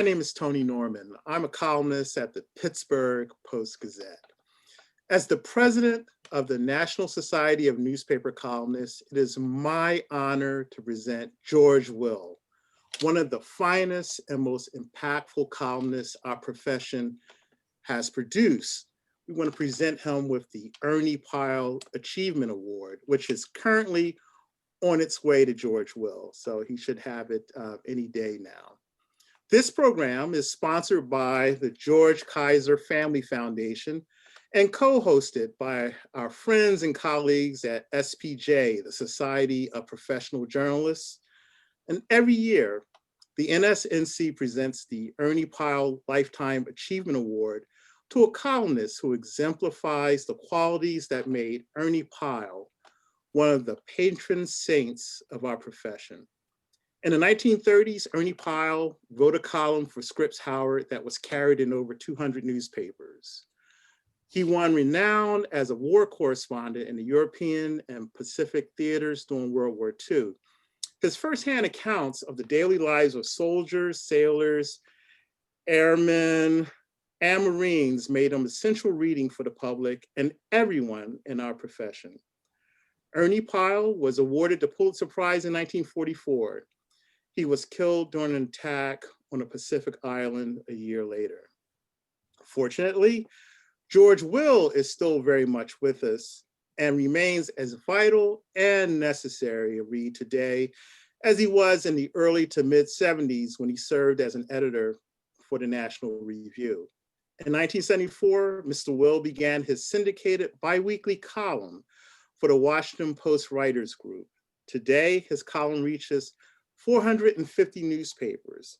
name is Tony Norman. I'm a columnist at the Pittsburgh Post-Gazette. As the president of the National Society of Newspaper Columnists, it is my honor to present George Will, one of the finest and most impactful columnists our profession has produced. We want to present him with the Ernie Pyle Achievement Award, which is currently on its way to George Will, so he should have it any day now. This program is sponsored by the George Kaiser Family Foundation and co-hosted by our friends and colleagues at SPJ, the Society of Professional Journalists. And every year, the NSNC presents the Ernie Pyle Lifetime Achievement Award to a columnist who exemplifies the qualities that made Ernie Pyle one of the patron saints of our profession. In the 1930s, Ernie Pyle wrote a column for Scripps Howard that was carried in over 200 newspapers. He won renown as a war correspondent in the European and Pacific theaters during World War II. His firsthand accounts of the daily lives of soldiers, sailors, airmen, and Marines made him essential reading for the public and everyone in our profession. Ernie Pyle was awarded the Pulitzer Prize in 1944. He was killed during an attack on a Pacific island a year later. Fortunately, George Will is still very much with us and remains as vital and necessary a read today as he was in the early to mid 70s when he served as an editor for the National Review. In 1974, Mr. Will began his syndicated biweekly column for the Washington Post Writers Group. Today, his column reaches 450 newspapers,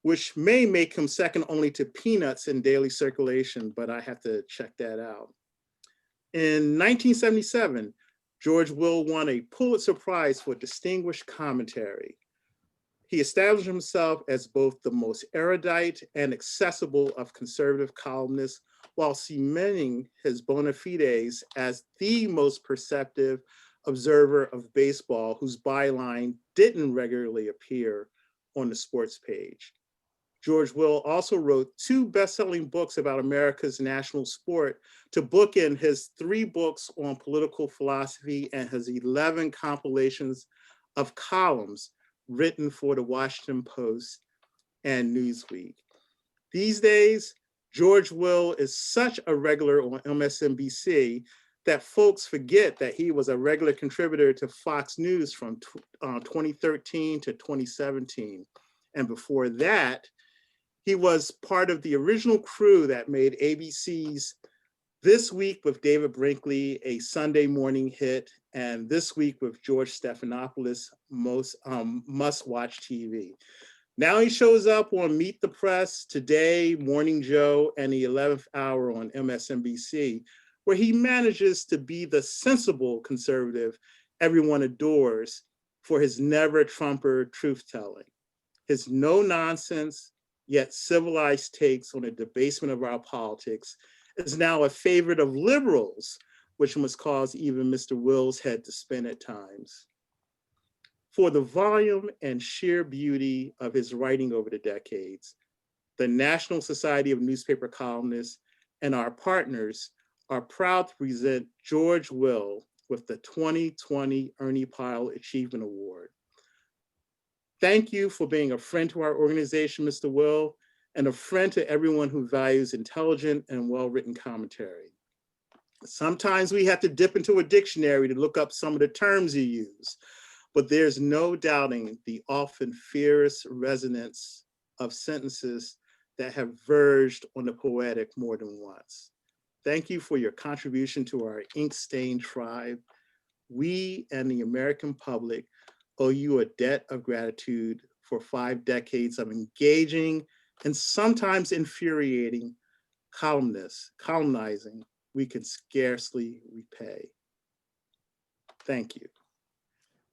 which may make him second only to Peanuts in daily circulation, but I have to check that out. In 1977, George Will won a Pulitzer Prize for distinguished commentary. He established himself as both the most erudite and accessible of conservative columnists, while cementing his bona fides as the most perceptive observer of baseball whose byline didn't regularly appear on the sports page. George Will also wrote 2 best-selling books about America's national sport to bookend his 3 books on political philosophy and his 11 compilations of columns written for the Washington Post and Newsweek. These days, George Will is such a regular on MSNBC that folks forget that he was a regular contributor to Fox News from 2013 to 2017. And before that, he was part of the original crew that made ABC's This Week with David Brinkley a Sunday morning hit, and This Week with George Stephanopoulos must-watch TV. Now he shows up on Meet the Press, Today, Morning Joe, and the 11th Hour on MSNBC, where he manages to be the sensible conservative everyone adores for his never-Trumper truth-telling. His no-nonsense, yet civilized takes on the debasement of our politics is now a favorite of liberals, which must cause even Mr. Will's head to spin at times. For the volume and sheer beauty of his writing over the decades, the National Society of Newspaper Columnists and our partners are proud to present George Will with the 2020 Ernie Pyle Achievement Award. Thank you for being a friend to our organization, Mr. Will, and a friend to everyone who values intelligent and well-written commentary. Sometimes we have to dip into a dictionary to look up some of the terms you use, but there's no doubting the often fierce resonance of sentences that have verged on the poetic more than once. Thank you for your contribution to our ink-stained tribe. We and the American public owe you a debt of gratitude for 5 decades of engaging and sometimes infuriating columnizing we can scarcely repay. Thank you.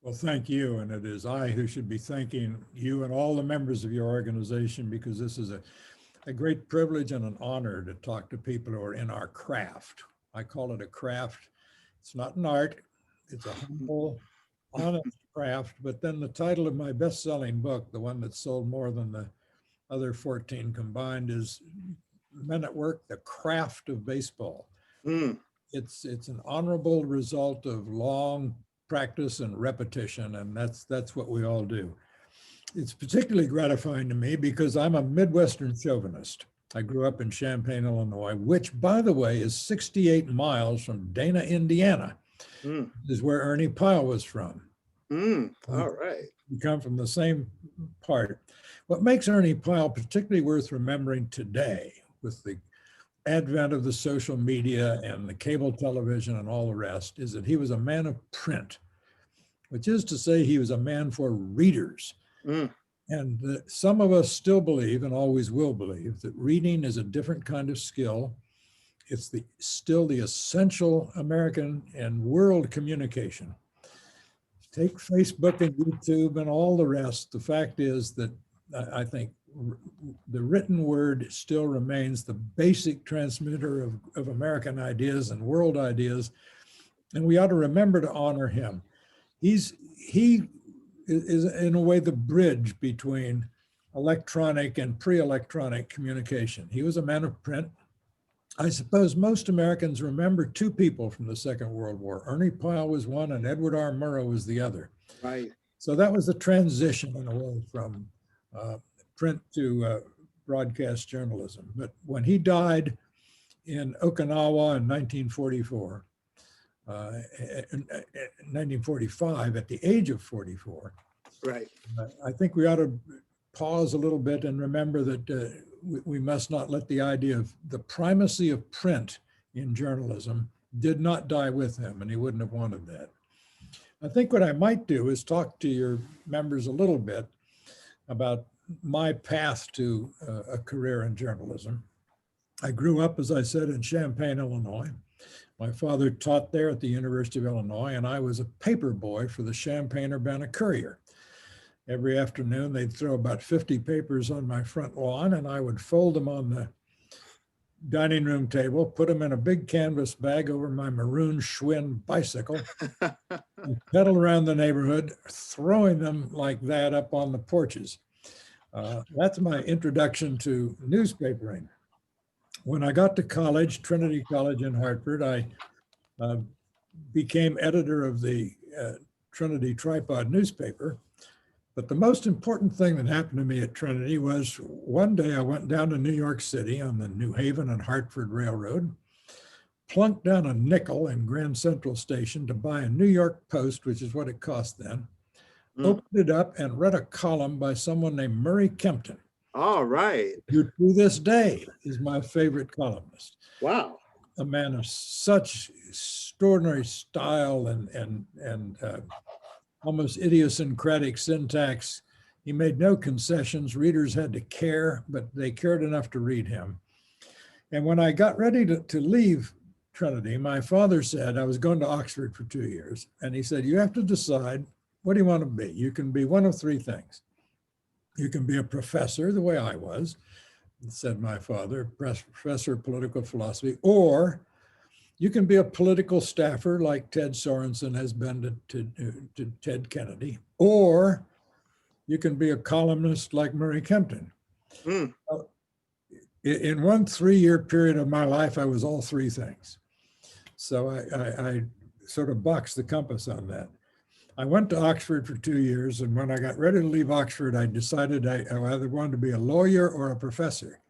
Well, thank you. And it is I who should be thanking you and all the members of your organization, because this is a great privilege and an honor to talk to people who are in our craft. I call it a craft. It's not an art. It's a humble, honest craft. But then the title of my best-selling book, the one that sold more than the other 14 combined, is Men at Work, The Craft of Baseball. Mm, It's an honorable result of long practice and repetition, and that's what we all do. It's particularly gratifying to me because I'm a Midwestern chauvinist. I grew up in Champaign, Illinois, which, by the way, is 68 miles from Dana, Indiana. mm, This is where Ernie Pyle was from. all right. We come from the same part. What makes Ernie Pyle particularly worth remembering today, with the advent of the social media and the cable television and all the rest, is that he was a man of print, which is to say he was a man for readers. Mm, And some of us still believe, and always will believe, that reading is a different kind of skill. It's still the essential American and world communication. Take Facebook and YouTube and all the rest. The fact is that I think the written word still remains the basic transmitter of American ideas and world ideas. And we ought to remember to honor him. He is in a way the bridge between electronic and pre-electronic communication. He was a man of print. I suppose most Americans remember two people from the Second World War. Ernie Pyle was one and Edward R. Murrow was the other. right. So that was the transition in a way from print to broadcast journalism. But when he died in Okinawa in 1944, in 1945, at the age of 44, Right. I think we ought to pause a little bit and remember that we must not let the idea of the primacy of print in journalism did not die with him, and he wouldn't have wanted that. I think what I might do is talk to your members a little bit about my path to a career in journalism. I grew up, as I said, in Champaign, Illinois. My father taught there at the University of Illinois, and I was a paper boy for the Champaign-Urbana Courier. Every afternoon, they'd throw about 50 papers on my front lawn, and I would fold them on the dining room table, put them in a big canvas bag over my maroon Schwinn bicycle, and pedal around the neighborhood, throwing them like that up on the porches. That's my introduction to newspapering. When I got to college, Trinity College in Hartford, I became editor of the Trinity Tripod newspaper. But the most important thing that happened to me at Trinity was one day I went down to New York City on the New Haven and Hartford Railroad, plunked down a nickel in Grand Central Station to buy a New York Post, which is what it cost then, opened it up and read a column by someone named Murray Kempton, All right. who to this day is my favorite columnist. Wow. A man of such extraordinary style and almost idiosyncratic syntax. He made no concessions. Readers had to care, but they cared enough to read him. And when I got ready to leave Trinity, my father said, I was going to Oxford for 2 years. And he said, you have to decide, what do you want to be? You can be one of three things. You can be a professor, the way I was, said my father, professor of political philosophy, or you can be a political staffer like Ted Sorensen has been to Ted Kennedy, or you can be a columnist like Murray Kempton. Mm. In one 3-year period of my life, I was all three things. So I sort of boxed the compass on that. I went to Oxford for 2 years, and when I got ready to leave Oxford, I decided I either wanted to be a lawyer or a professor.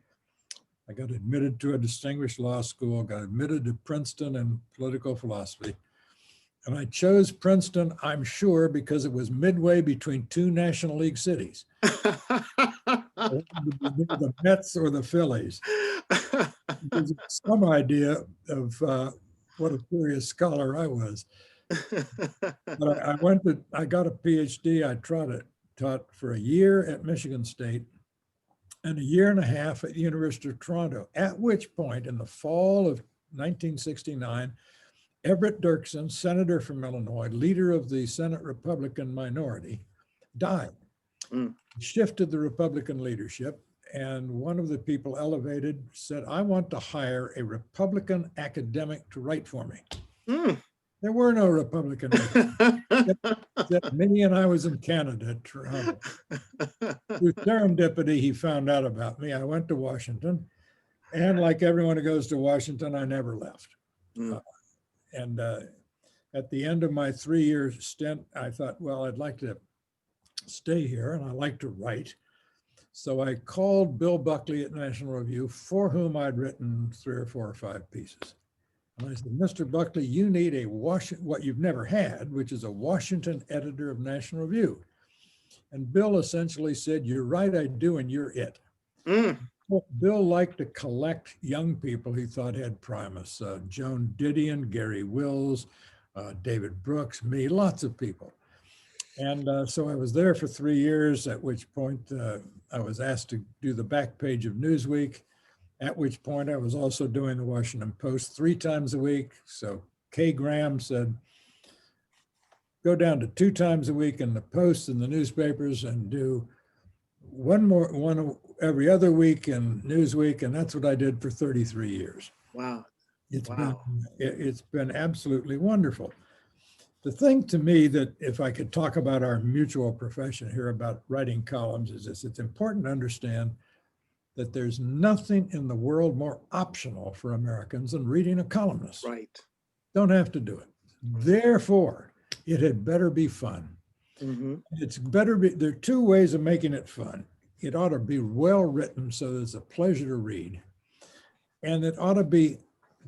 I got admitted to a distinguished law school, got admitted to Princeton in political philosophy. And I chose Princeton, I'm sure, because it was midway between two National League cities. The Mets or the Phillies. There's some idea of what a curious scholar I was. But I got a PhD. I taught for a year at Michigan State and a year and a half at the University of Toronto, at which point in the fall of 1969, Everett Dirksen, senator from Illinois, leader of the Senate Republican minority, died. Shifted the Republican leadership, and one of the people elevated said, I want to hire a Republican academic to write for me. There were no Republican except me, and I was in Canada at Toronto. Through serendipity, he found out about me. I went to Washington, and like everyone who goes to Washington, I never left. Mm. And at the end of my 3-year stint, I thought, well, I'd like to stay here, and I like to write. So I called Bill Buckley at National Review, for whom I'd written 3 or 4 or 5 pieces. And I said, Mr. Buckley, you need a what you've never had, which is a Washington editor of National Review. And Bill essentially said, you're right, I do, and you're it. Mm. Bill liked to collect young people he thought had promise. Joan Didion, Gary Wills, David Brooks, me, lots of people. And so I was there for 3 years, at which point I was asked to do the back page of Newsweek, at which point I was also doing the Washington Post 3 times a week. So Kay Graham said, go down to 2 times a week in the Post and the newspapers and do one every other week in Newsweek. And that's what I did for 33 years. Wow. It's been absolutely wonderful. The thing to me that, if I could talk about our mutual profession here about writing columns, is this: it's important to understand that there's nothing in the world more optional for Americans than reading a columnist. Right. Don't have to do it. Therefore, it had better be fun. Mm-hmm. It's better be, there are 2 ways of making it fun. It ought to be well written so that it's a pleasure to read. And it ought to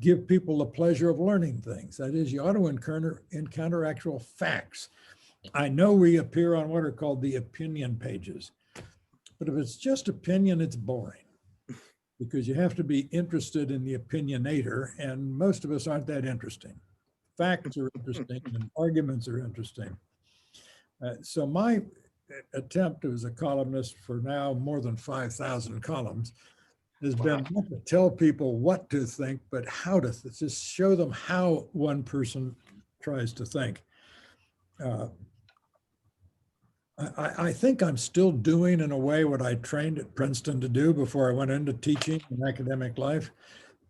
give people the pleasure of learning things. That is, you ought to encounter actual facts. I know we appear on what are called the opinion pages, but if it's just opinion, it's boring, because you have to be interested in the opinionator, and most of us aren't that interesting. Facts are interesting and arguments are interesting. So my attempt as a columnist for now more than 5,000 columns has been not to tell people what to think, but how to just show them how one person tries to think. I think I'm still doing, in a way, what I trained at Princeton to do before I went into teaching in academic life.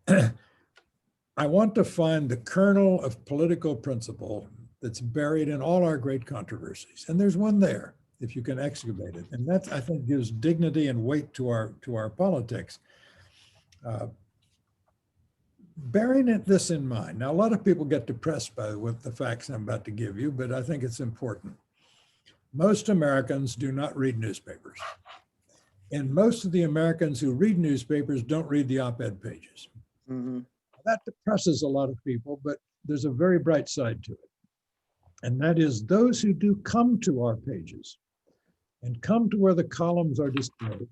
I want to find the kernel of political principle that's buried in all our great controversies. And there's one there, if you can excavate it. And that, I think, gives dignity and weight to our politics. Bearing this in mind, now a lot of people get depressed by the facts I'm about to give you, but I think it's important. Most Americans do not read newspapers. And most of the Americans who read newspapers don't read the op-ed pages. Mm-hmm. That depresses a lot of people, but there's a very bright side to it. And that is, those who do come to our pages and come to where the columns are displayed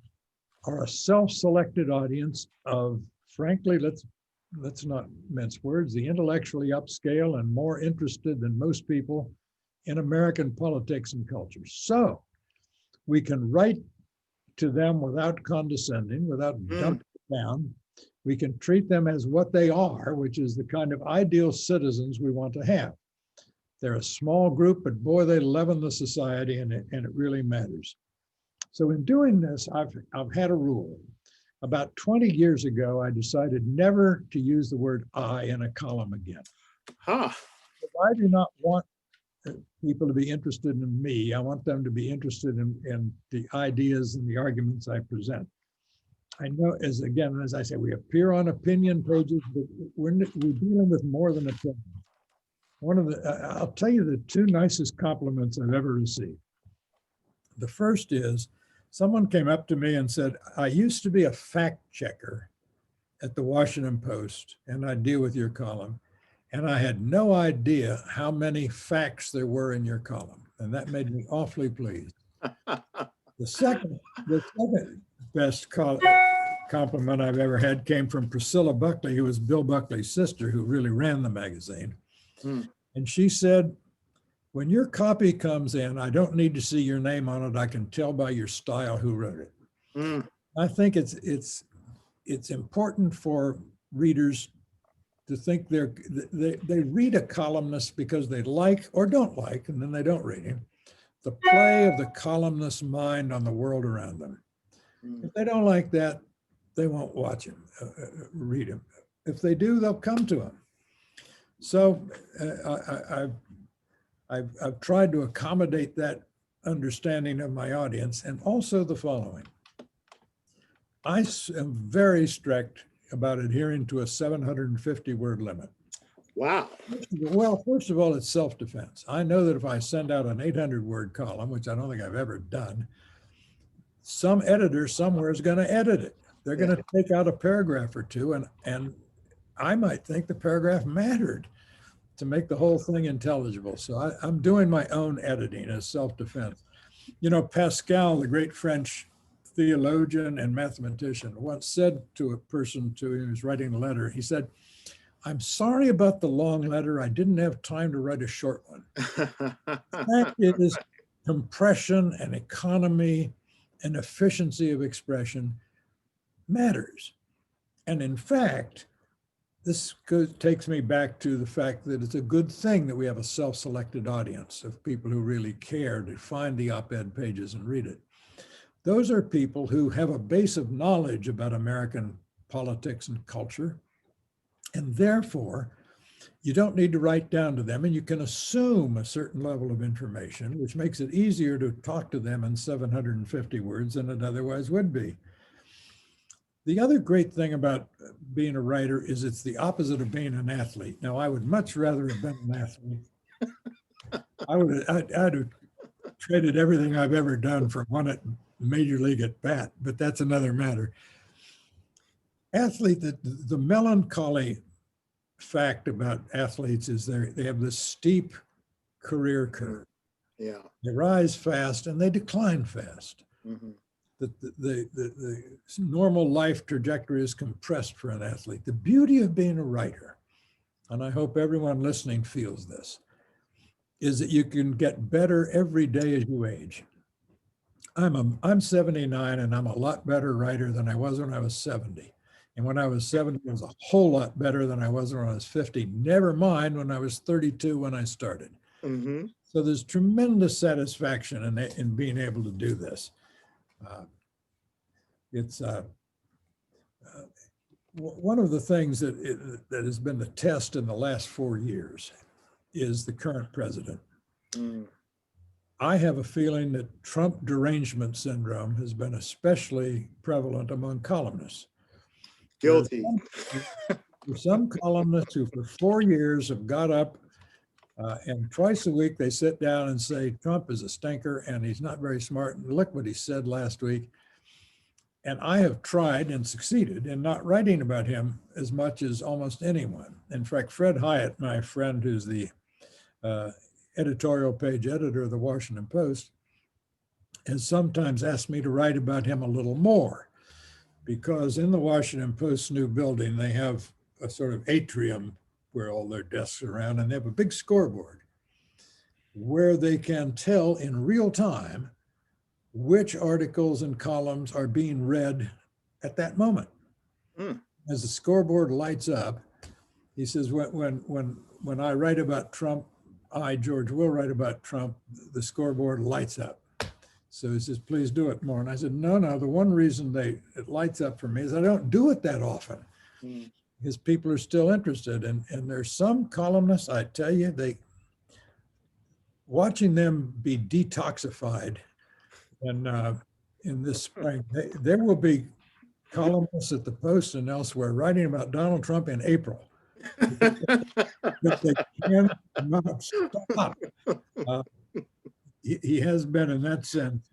are a self-selected audience of, frankly, let's not mince words, the intellectually upscale and more interested than most people in American politics and culture. So we can write to them without condescending, without dumping down. We can treat them as what they are, which is the kind of ideal citizens we want to have. They're a small group, but boy, they leaven the society, and it really matters. So in doing this, I've had a rule. About 20 years ago, I decided never to use the word I in a column again. Huh. I do not want people to be interested in me. I want them to be interested in the ideas and the arguments I present. I know, as I say, we appear on opinion pages, but we're dealing with more than opinion. I'll tell you the 2 nicest compliments I've ever received. The first is, someone came up to me and said, I used to be a fact checker at the Washington Post, and I deal with your column. And I had no idea how many facts there were in your column. And that made me awfully pleased. The second best compliment I've ever had came from Priscilla Buckley, who was Bill Buckley's sister, who really ran the magazine. Mm. And she said, when your copy comes in, I don't need to see your name on it. I can tell by your style who wrote it. Mm. I think it's important for readers to think they read a columnist because they like or don't like, and then they don't read him, the play of the columnist's mind on the world around them. If they don't like that, they won't watch him, read him. If they do, they'll come to him. So I've tried to accommodate that understanding of my audience, and also the following. I am very strict about adhering to a 750 word limit. Wow. Well, first of all, it's self-defense. I know that if I send out an 800 word column, which I don't think I've ever done, some editor somewhere is going to edit it. They're going to take out a paragraph or two, and I might think the paragraph mattered to make the whole thing intelligible. So I'm doing my own editing as self-defense. You know, Pascal, the great French theologian and mathematician, once said to a person to who was writing a letter, he said, "I'm sorry about the long letter. I didn't have time to write a short one." The fact is, compression and economy and efficiency of expression matters. And in fact, this takes me back to the fact that it's a good thing that we have a self-selected audience of people who really care to find the op-ed pages and read it. Those are people who have a base of knowledge about American politics and culture, and therefore you don't need to write down to them, and you can assume a certain level of information, which makes it easier to talk to them in 750 words than it otherwise would be. The other great thing about being a writer is it's the opposite of being an athlete. Now, I would much rather have been an athlete. I'd have traded everything I've ever done for one at Major League at bat, but that's another matter. Athlete, the melancholy fact about athletes is they have this steep career curve. Yeah. They rise fast and they decline fast. Mm-hmm. The normal life trajectory is compressed for an athlete. The beauty of being a writer, and I hope everyone listening feels this, is that you can get better every day as you age. I'm 79 and I'm a lot better writer than I was when I was 70. And when I was 70, I was a whole lot better than I was when I was 50. Never mind when I was 32 when I started. Mm-hmm. So there's tremendous satisfaction in being able to do this. It's one of the things that has been the test in the last 4 years is the current president. Mm. I have a feeling that Trump derangement syndrome has been especially prevalent among columnists. Guilty. There's some columnists who for 4 years have got up and twice a week they sit down and say, Trump is a stinker and he's not very smart. And look what he said last week. And I have tried and succeeded in not writing about him as much as almost anyone. In fact, Fred Hyatt, my friend, who's the editorial page editor of the Washington Post, has sometimes asked me to write about him a little more, because in the Washington Post's new building, they have a sort of atrium where all their desks are around, and they have a big scoreboard where they can tell in real time which articles and columns are being read at that moment. Mm. As the scoreboard lights up, he says, when I write about Trump, George, will write about Trump, the scoreboard lights up. So he says, please do it more. And I said, no, the one reason it lights up for me is I don't do it that often. Mm. Because people are still interested. And there's some columnists, I tell you, watching them be detoxified. And in this spring, there will be columnists at the Post and elsewhere writing about Donald Trump in April. But they cannot stop. He has been, in that sense,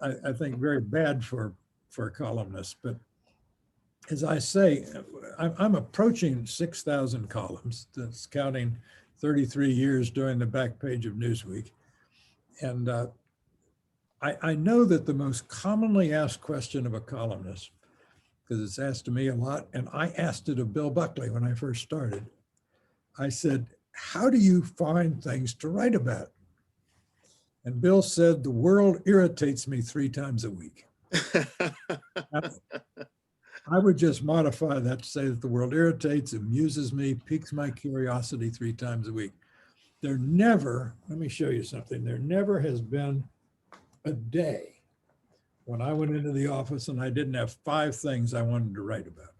I think, very bad for columnists. But as I say, I'm approaching 6,000 columns. That's counting 33 years doing the back page of Newsweek. And I know that the most commonly asked question of a columnist, because it's asked to me a lot, and I asked it of Bill Buckley when I first started. I said, how do you find things to write about? And Bill said, the world irritates me 3 times a week. I would just modify that to say that the world irritates, amuses me, piques my curiosity 3 times a week. Let me show you something. There never has been a day when I went into the office and I didn't have 5 things I wanted to write about.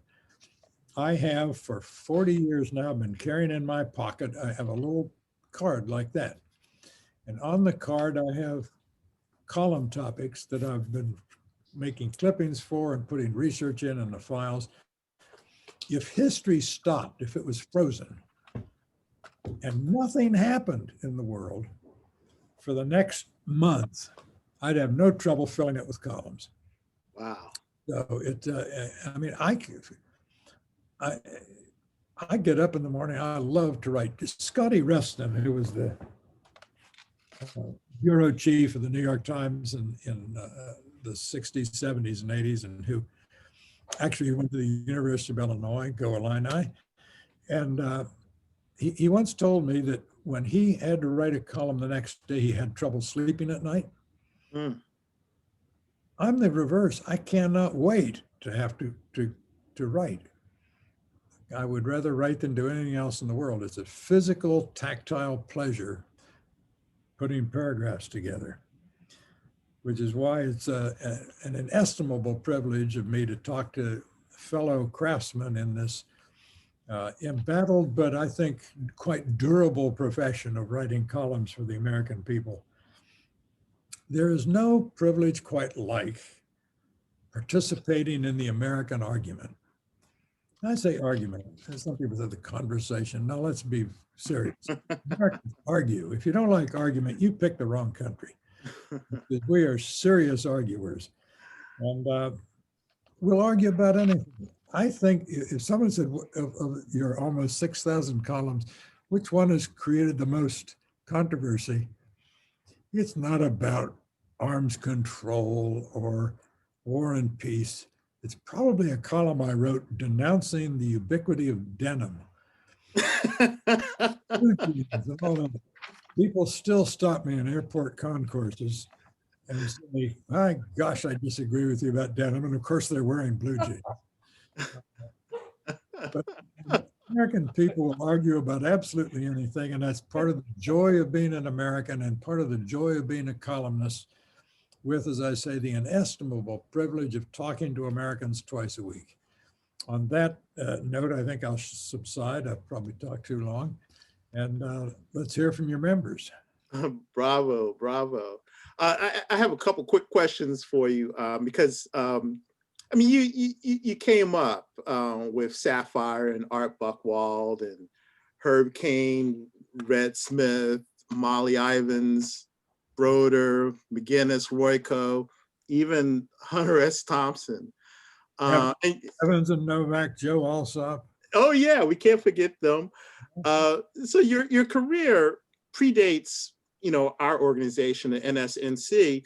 I have for 40 years now been carrying in my pocket. I have a little card like that. And on the card, I have column topics that I've been making clippings for and putting research in the files. If history stopped, if it was frozen, and nothing happened in the world for the next month, I'd have no trouble filling it with columns. Wow. So I mean, I get up in the morning. I love to write. Scotty Reston, who was the bureau chief of the New York Times in the 60s, 70s, and 80s, and who actually went to the University of Illinois, go Illini. And he once told me that when he had to write a column the next day, he had trouble sleeping at night. Mm. I'm the reverse. I cannot wait to have to write. I would rather write than do anything else in the world. It's a physical, tactile pleasure putting paragraphs together, which is why it's an inestimable privilege of me to talk to fellow craftsmen in this embattled, but I think quite durable profession of writing columns for the American people. There is no privilege quite like participating in the American argument. I say argument, some people say the conversation. No, let's be serious. Americans argue. If you don't like argument, you pick the wrong country. Because we are serious arguers. And we'll argue about anything. I think if someone said, of your almost 6,000 columns, which one has created the most controversy? It's not about arms control or war and peace. It's probably a column I wrote denouncing the ubiquity of denim. People still stop me in airport concourses and say, my gosh, I disagree with you about denim. And of course, they're wearing blue jeans. But American people will argue about absolutely anything. And that's part of the joy of being an American and part of the joy of being a columnist with, as I say, the inestimable privilege of talking to Americans twice a week. On that note, I think I'll subside. I've probably talked too long. And let's hear from your members. Bravo, bravo. I have a couple quick questions for you because I mean, you came up with Sapphire and Art Buchwald and Herb Caen, Red Smith, Molly Ivins, Broder, McGinnis, Royko, even Hunter S. Thompson. Evans and Novak, Joe Alsop. Oh yeah, we can't forget them. So your career predates, our organization, the NSNC.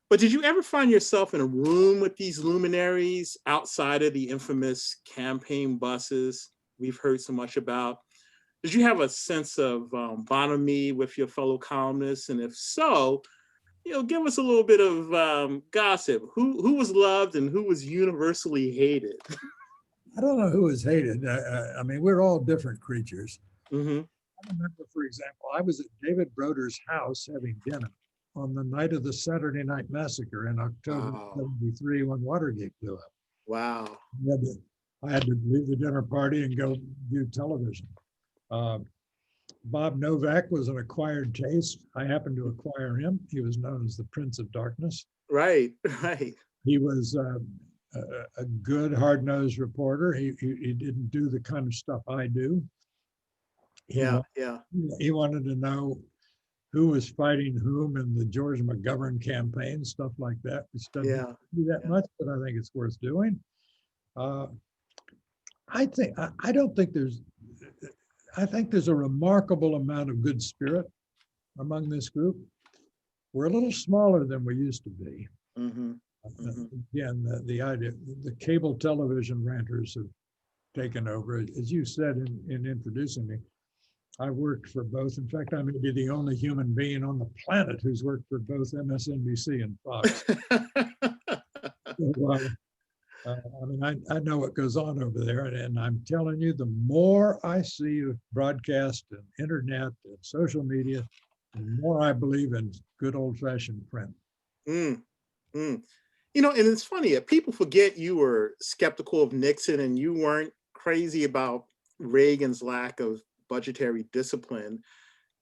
But did you ever find yourself in a room with these luminaries outside of the infamous campaign buses we've heard so much about? Did you have a sense of bonhomie with your fellow columnists? And if so, give us a little bit of gossip. Who was loved and who was universally hated? I don't know who was hated. I mean, we're all different creatures. Mm-hmm. I remember, for example, I was at David Broder's house having dinner on the night of the Saturday Night Massacre in October '73 when Watergate blew up. Wow. I had to leave the dinner party and go do television. Bob Novak was an acquired taste. I happened to acquire him. He was known as the Prince of Darkness. Right, right. He was a good, hard-nosed reporter. He didn't do the kind of stuff I do. He wanted to know who was fighting whom in the George McGovern campaign, stuff like that. Which doesn't do that much, but I think it's worth doing. I think there's a remarkable amount of good spirit among this group. We're a little smaller than we used to be. Mm-hmm. Again, the idea, the cable television ranters have taken over. As you said in introducing me, I worked for both. In fact, I may be the only human being on the planet who's worked for both MSNBC and Fox. I mean, I know what goes on over there, and I'm telling you, the more I see of broadcast and internet and social media, the more I believe in good old-fashioned print. And it's funny, people forget you were skeptical of Nixon and you weren't crazy about Reagan's lack of budgetary discipline.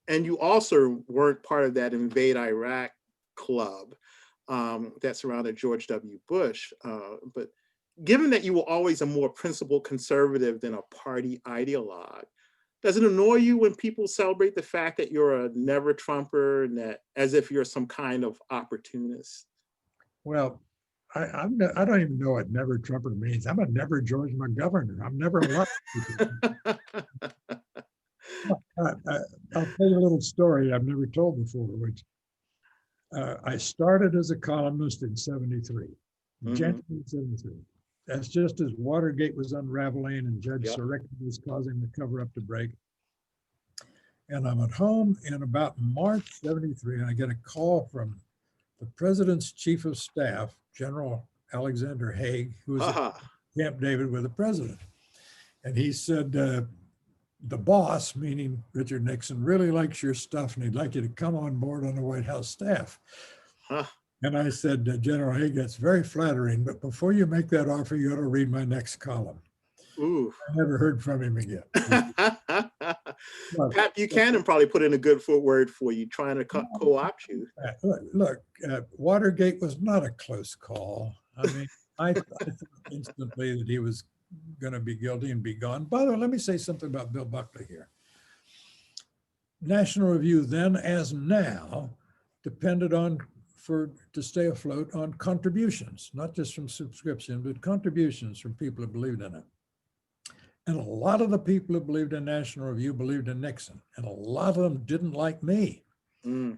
And you also weren't part of that Invade Iraq club that surrounded George W. Bush. But given that you were always a more principled conservative than a party ideologue, does it annoy you when people celebrate the fact that you're a never Trumper and that as if you're some kind of opportunist? Well, I don't even know what never Trumper means. I'm a never George McGovernor. I'm never a lot. I'll tell you a little story I've never told before, which I started as a columnist in 73, January 73. That's just as Watergate was unraveling and Judge Sirica was causing the cover-up to break. And I'm at home in about March 73, and I get a call from the president's chief of staff, General Alexander Haig, who was at Camp David with the president. And he said, the boss, meaning Richard Nixon, really likes your stuff and he'd like you to come on board on the White House staff. And I said, General Haig, that's very flattering, but before you make that offer, you ought to read my next column. Ooh. I never heard from him again. Pat Buchanan probably put in a good word for you, trying to co-opt you. Look, Watergate was not a close call. I mean, I thought instantly that he was going to be guilty and be gone. By the way, let me say something about Bill Buckley here. National Review then, as now, depended on, to stay afloat, on contributions, not just from subscription, but contributions from people who believed in it. And a lot of the people who believed in National Review believed in Nixon, and a lot of them didn't like me. And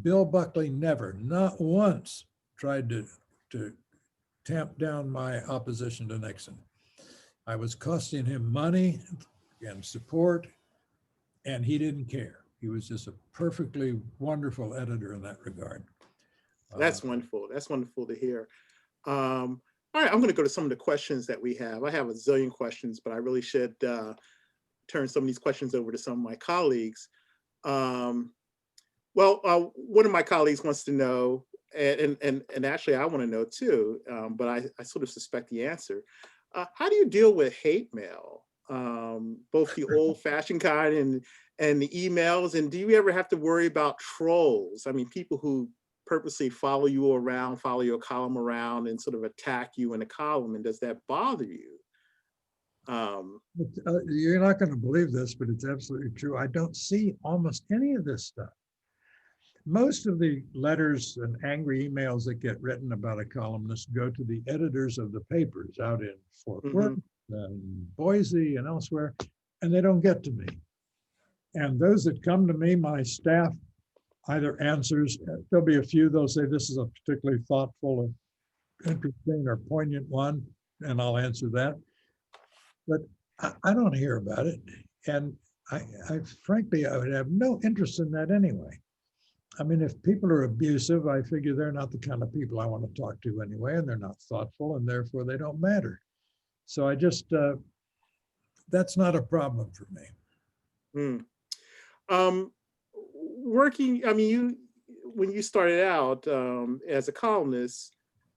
Bill Buckley never, not once, tried to tamp down my opposition to Nixon. I was costing him money and support, and he didn't care. He was just a perfectly wonderful editor in that regard. That's wonderful. That's wonderful to hear. All right, I'm going to go to some of the questions that we have. I have a zillion questions, but I really should turn some of these questions over to some of my colleagues. One of my colleagues wants to know, and actually I want to know too, but I sort of suspect the answer. How do you deal with hate mail, both the old-fashioned kind and the emails? And do you ever have to worry about trolls? I mean, people who purposely follow you around, follow your column around and sort of attack you in a column, and does that bother you? You're not going to believe this, but it's absolutely true. I don't see almost any of this stuff. Most of the letters and angry emails that get written about a columnist go to the editors of the papers out in Fort Worth and Boise and elsewhere, and they don't get to me. And those that come to me, my staff either answers, there'll be a few, they'll say, this is a particularly thoughtful, interesting, or poignant one, and I'll answer that. But I don't hear about it. And I frankly, I would have no interest in that anyway. I mean, if people are abusive, I figure they're not the kind of people I want to talk to anyway, and they're not thoughtful, and therefore they don't matter. So I just, that's not a problem for me. Working, I mean, when you started out as a columnist,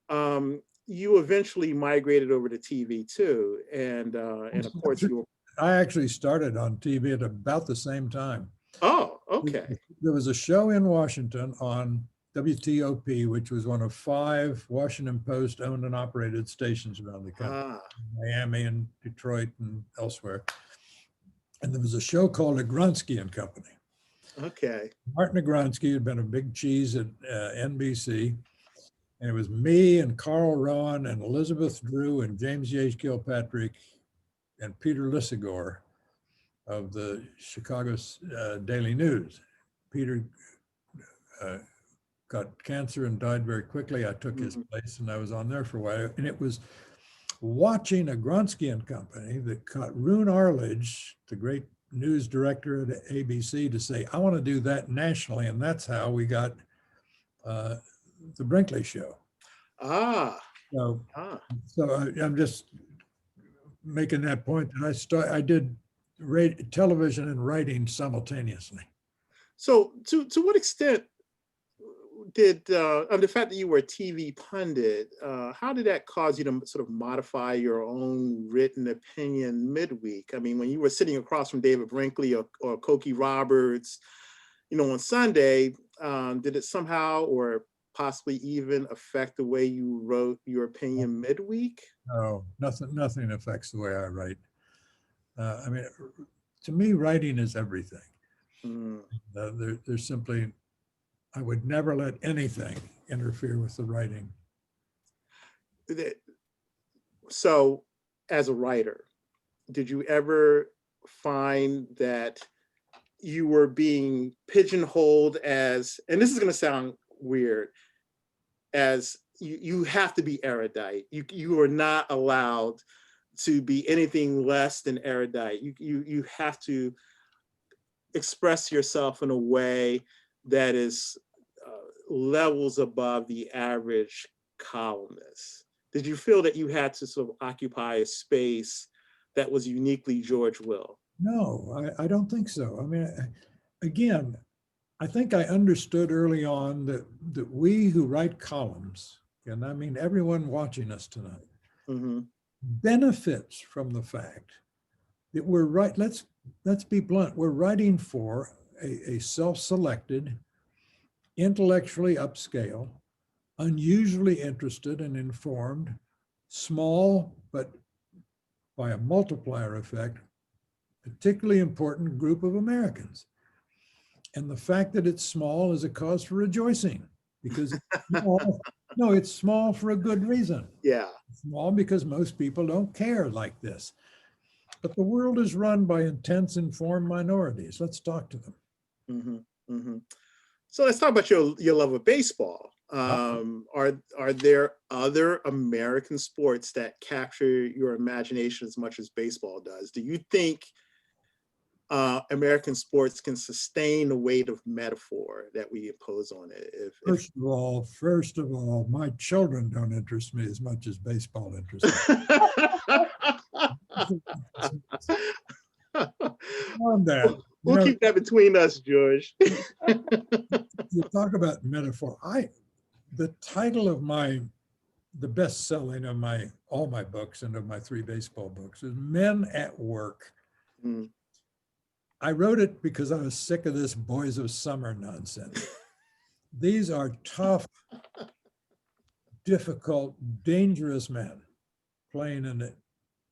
you eventually migrated over to TV too, and of course you were. I actually started on TV at about the same time. Oh, okay. There was a show in Washington on WTOP, which was one of 5 Washington Post owned and operated stations around the country, Miami and Detroit and elsewhere. And there was a show called Agronsky and Company. Okay. Martin Agronsky had been a big cheese at NBC. And it was me and Carl Rowan and Elizabeth Drew and James H. Kilpatrick and Peter Lisagor of the Chicago Daily News. Peter got cancer and died very quickly. I took his place and I was on there for a while. And it was watching Agronsky and Company that got Roone Arledge, the great news director at ABC, to say, I want to do that nationally. And that's how we got the Brinkley Show. So I'm just making that point that I did television and writing simultaneously. So to what extent the fact that you were a TV pundit, how did that cause you to sort of modify your own written opinion midweek? I mean, when you were sitting across from David Brinkley or Cokie Roberts, on Sunday, did it somehow or possibly even affect the way you wrote your opinion midweek? No, nothing affects the way I write. I mean, to me, writing is everything. Mm. There's simply, I would never let anything interfere with the writing. So, as a writer, did you ever find that you were being pigeonholed as, and this is going to sound weird, as you have to be erudite. You are not allowed to be anything less than erudite. You have to express yourself in a way that is levels above the average columnist. Did you feel that you had to sort of occupy a space that was uniquely George Will? No, I don't think so. I mean, again, I think I understood early on that we who write columns, and I mean everyone watching us tonight, Mm-hmm. benefits from the fact that we're right. Let's be blunt. We're writing for a self-selected, intellectually upscale, unusually interested and informed, small, but by a multiplier effect, particularly important group of Americans. And the fact that it's small is a cause for rejoicing, because it's small. No, it's small for a good reason. Yeah. It's small because most people don't care like this. But the world is run by intense, informed minorities. Let's talk to them. Mm-hmm. Mm-hmm. So let's talk about your love of baseball. Are there other American sports that capture your imagination as much as baseball does? Do you think American sports can sustain the weight of metaphor that we impose on it? First of all, my children don't interest me as much as baseball interests me. On that, we'll keep that between us, George. You talk about metaphor. The title of the best selling of all my books and of my 3 baseball books is Men at Work. Mm. I wrote it because I was sick of this boys of summer nonsense. These are tough, difficult, dangerous men playing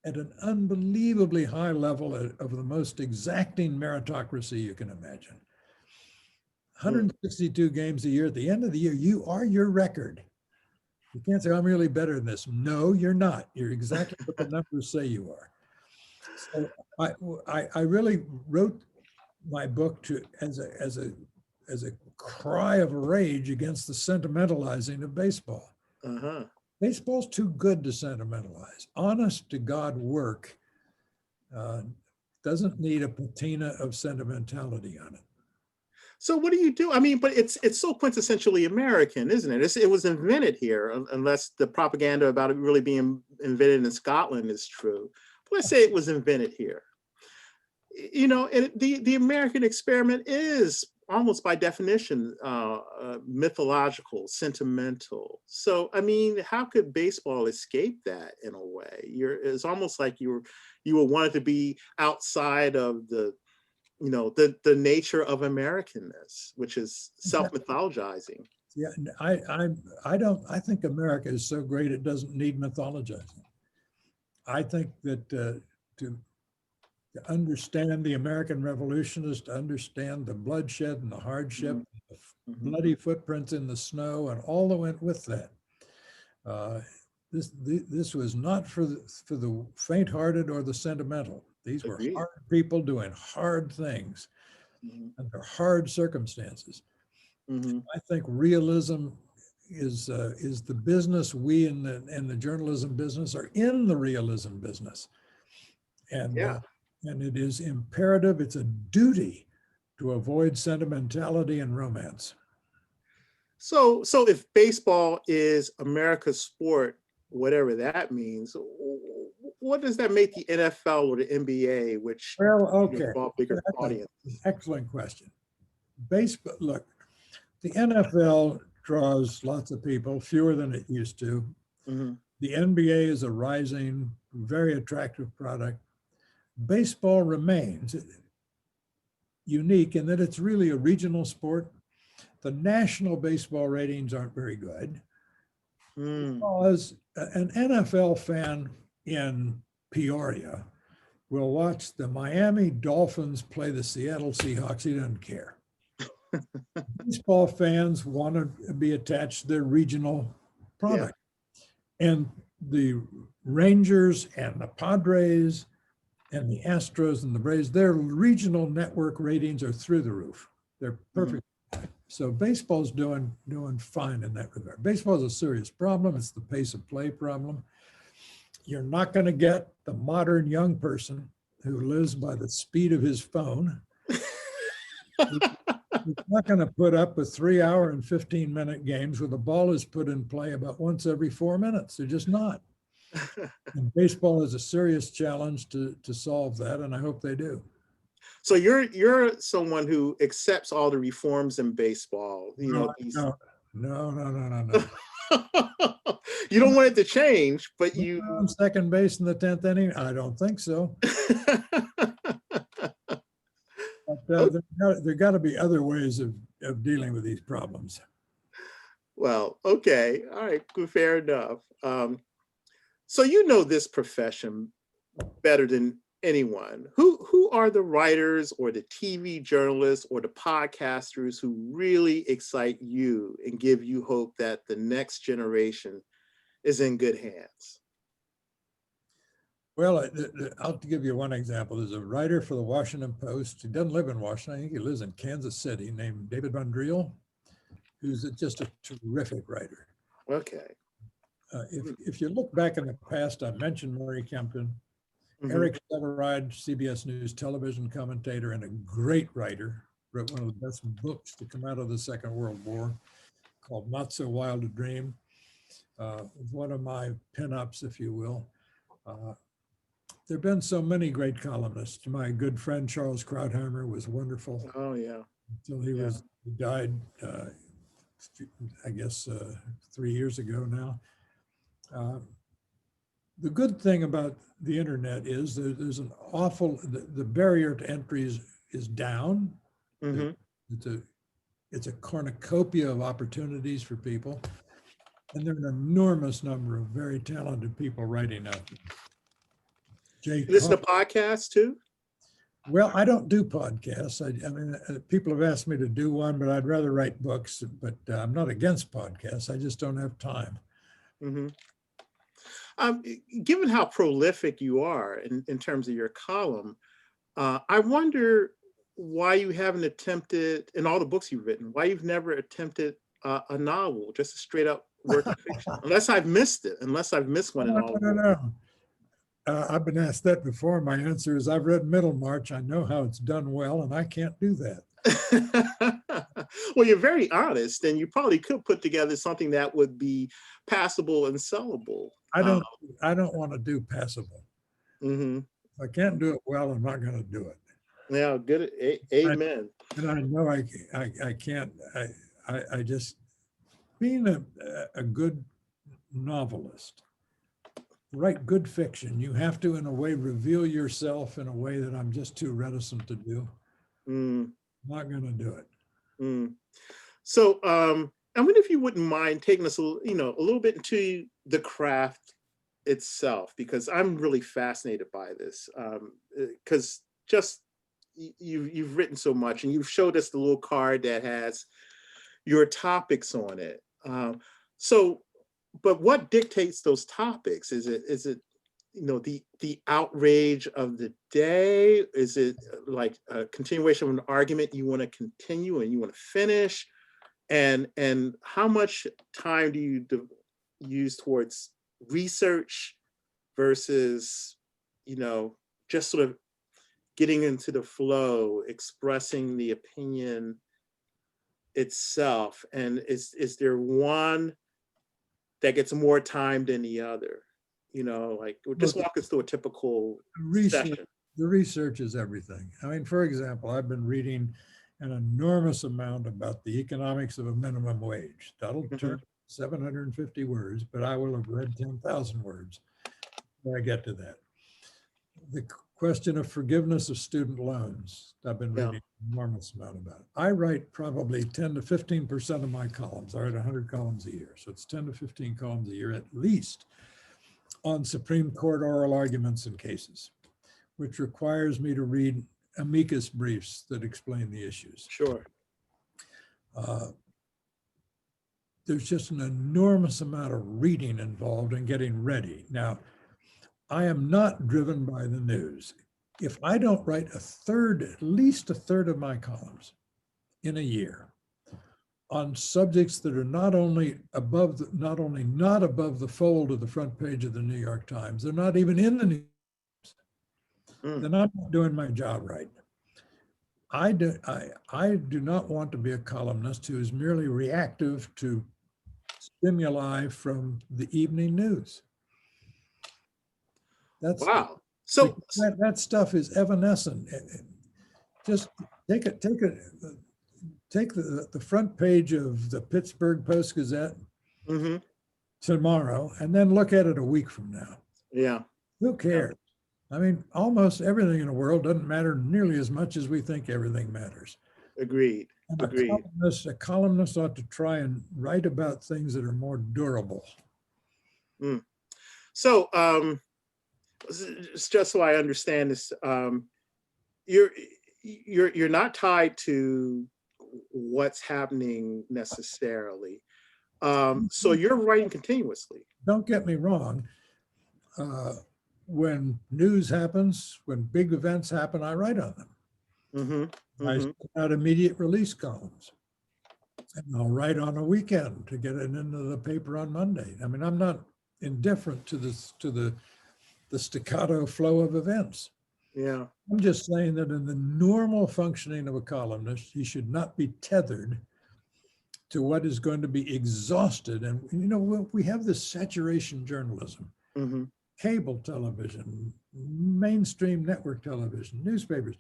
at an unbelievably high level of the most exacting meritocracy you can imagine. 162 games a year. At the end of the year, you are your record. You can't say, I'm really better than this. No, you're not. You're exactly what the numbers say you are. So I really wrote my book as a cry of rage against the sentimentalizing of baseball. Uh-huh. Baseball's too good to sentimentalize. Honest to God work doesn't need a patina of sentimentality on it. So what do you do? I mean, but it's so quintessentially American, isn't it? It was invented here, unless the propaganda about it really being invented in Scotland is true. But let's say it was invented here. And the American experiment is almost by definition mythological, sentimental. So, I mean, how could baseball escape that in a way? It's almost like you were wanted to be outside of the nature of Americanness, which is self-mythologizing. Yeah, I think America is so great it doesn't need mythologizing. I think that to understand the American Revolution is to understand the bloodshed and the hardship, Mm-hmm. the bloody footprints in the snow, and all that went with that. This was not for the faint-hearted or the sentimental. These were hard people doing hard things under hard circumstances. Mm-hmm. I think realism is the business. We in the journalism business are in the realism business, and it is imperative. It's a duty to avoid sentimentality and romance. So if baseball is America's sport, whatever that means, what does that make the NFL or the NBA, which draw bigger audience? Excellent question. Baseball. Look, the NFL draws lots of people, fewer than it used to. Mhm. The NBA is a rising, very attractive product. Baseball remains unique in that it's really a regional sport. The national baseball ratings aren't very good Mm. because an NFL fan in Peoria will watch the Miami Dolphins play the Seattle Seahawks. He doesn't care. Baseball fans want to be attached to their regional product. And the Rangers and the Padres and the Astros and the Braves, their regional network ratings are through the roof. They're perfect. So baseball's doing fine in that regard. Baseball is a serious problem. It's the pace of play problem. You're not going to get the modern young person who lives by the speed of his phone. He's not going to put up with 3 hour and 15-minute games where the ball is put in play about once every 4 minutes. They're just not. And baseball is a serious challenge to solve that, and I hope they do. So you're someone who accepts all the reforms in baseball. You know, No. you don't want it to change, but you On second base in the 10th inning? I don't think so. But there got to be other ways of dealing with these problems. Well, okay, all right, good, fair enough. So you know this profession better than anyone. Who are the writers or the TV journalists or the podcasters who really excite you and give you hope that the next generation is in good hands? Well, I'll give you one example. There's a writer for the Washington Post. He doesn't live in Washington. I think he lives in Kansas City, named David Bundreel, who's just a terrific writer. Okay. If you look back in the past, I mentioned Murray Kempton, Eric Severide, CBS News television commentator and a great writer, wrote one of the best books to come out of the Second World War called Not So Wild a Dream. One of my pinups, if you will. There have been so many great columnists. My good friend Charles Krauthammer was wonderful. Oh yeah. Until he died, I guess 3 years ago now. The good thing about the internet is there's an awful, the barrier to entry is down. It's a cornucopia of opportunities for people. And there are an enormous number of very talented people writing out there. You listen to podcasts too? Well, I don't do podcasts. I mean, people have asked me to do one, but I'd rather write books. But I'm not against podcasts. I just don't have time. Given how prolific you are in terms of your column, I wonder why you haven't attempted, in all the books you've written, why you've never attempted a novel, just a straight up work of fiction, unless I've missed it, unless I've missed one in all. No. I've been asked that before. My answer is I've read Middlemarch. I know how it's done well, and I can't do that. Well, you're very honest, and you probably could put together something that would be passable and sellable. I don't want to do passable. If I can't do it well, I'm not going to do it. Yeah, good. Amen. And I know I can't. I just, being a good novelist, write good fiction, you have to, in a way, reveal yourself in a way that I'm just too reticent to do. Not going to do it. So, I wonder if you wouldn't mind taking us, a little bit into the craft itself, because I'm really fascinated by this. Because just you've written so much, and you've showed us the little card that has your topics on it. But what dictates those topics? Is it the outrage of the day? Is it like a continuation of an argument you want to continue and you want to finish? And how much time do you use towards research versus just sort of getting into the flow, expressing the opinion itself? And is there one that gets more time than the other? Just walk us through a typical session. The research is everything. I mean, for example, I've been reading an enormous amount about the economics of a minimum wage. That'll turn 750 words, but I will have read 10,000 words when I get to that. The question of forgiveness of student loans, I've been Yeah. reading an enormous amount about it. I write probably 10 to 15% of my columns. I write 100 columns a year. So it's 10 to 15 columns a year at least on Supreme Court oral arguments and cases, which requires me to read amicus briefs that explain the issues. Sure. There's just an enormous amount of reading involved in getting ready. Now, I am not driven by the news. If I don't write a third, at least a third of my columns in a year on subjects that are not only not above the fold of the front page of the New York Times, they're not even in the news, then I'm not doing my job right. I do not want to be a columnist who is merely reactive to stimuli from the evening news. That's Wow. So that stuff is evanescent. Just take the front page of the Pittsburgh Post-Gazette tomorrow and then look at it a week from now. Yeah. Who cares? I mean, almost everything in the world doesn't matter nearly as much as we think everything matters. Agreed. And Agreed. a columnist ought to try and write about things that are more durable. So just so I understand this, you're not tied to what's happening necessarily. So you're writing continuously. Don't get me wrong. When news happens, when big events happen, I write on them. I send out immediate release columns. And I'll write on a weekend to get it into the paper on Monday. I mean, I'm not indifferent to the staccato flow of events. Yeah. I'm just saying that in the normal functioning of a columnist, he should not be tethered to what is going to be exhausted. And, you know, we have this saturation journalism, cable television, mainstream network television, newspapers.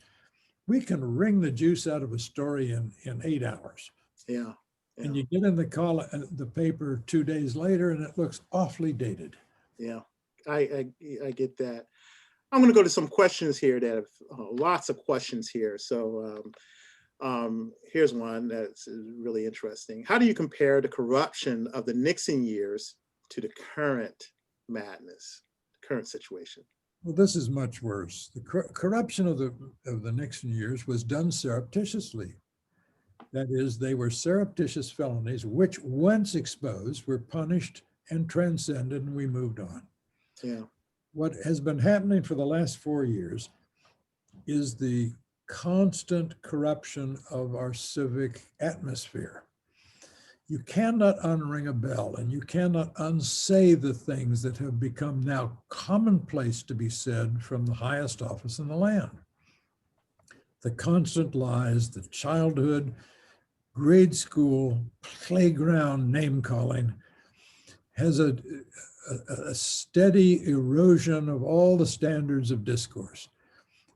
We can wring the juice out of a story in 8 hours. Yeah. And you get in the paper 2 days later and it looks awfully dated. Yeah, I get that. I'm going to go to some questions here that have lots of questions here. So here's one that's really interesting. How do you compare the corruption of the Nixon years to the current madness, the current situation? Well, this is much worse. The corruption of the Nixon years was done surreptitiously. That is, they were surreptitious felonies, which once exposed were punished and transcended, and we moved on. Yeah. What has been happening for the last 4 years is the constant corruption of our civic atmosphere. You cannot unring a bell and you cannot unsay the things that have become now commonplace to be said from the highest office in the land. The constant lies, the childhood, grade school, playground name calling has a steady erosion of all the standards of discourse.